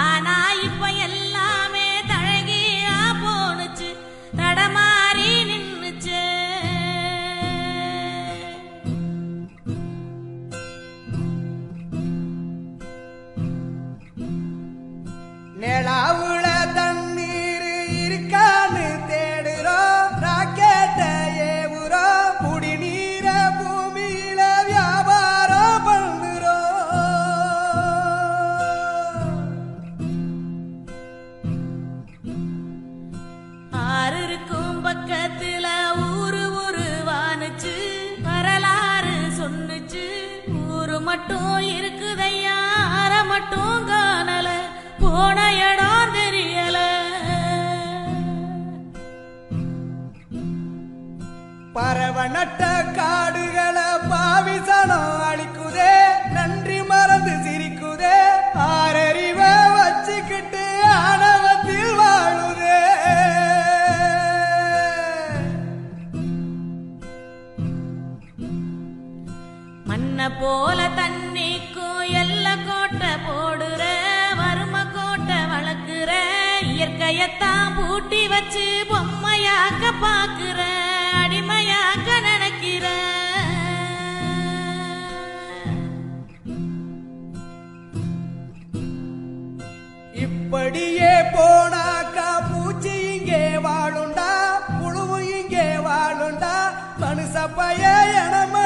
ஆனா இப்ப எல்லாமே தழகியா போனுச்சு, தடமாறி நின்னுச்சு. நிலாவுல தண்ணீர் இருக்கான்னு தேடுறோம், ராக்கெட்ட ஏவுறோம், குடிநீர பூமியில வியாபாரம் பண்ணுறோம். ஆறு இருக்கும் பக்கத்துல ஊரு வானுச்சு, வரலாறு சொன்னுச்சு. ஊரு மட்டும் இருக்குதையா, ஆற மட்டும் காணல, போன இடம் தெரியல. பறவை நட்ட காடுகளை பாவிசனம் அழிக்குதே, நன்றி மறந்து சிரிக்குதே, ஆறறிவ வச்சுக்கிட்டு ஆணவத்தில் வாழுதே. மண்ண போல தண்ணிக்கும் எல்ல கோட்டை போடுற, வறும கோட்டை வளர்க்குற, இயற்கையத்தான் பூட்டி வச்சு பொம்மையாக்க பாக்குற, அடிமையாக்க நினைக்கிற. இப்படியே போனாக்கா பூச்சி இங்கே வாழுண்டா, புழுவு இங்கே வாழுண்டா, மனுஷ பய எனம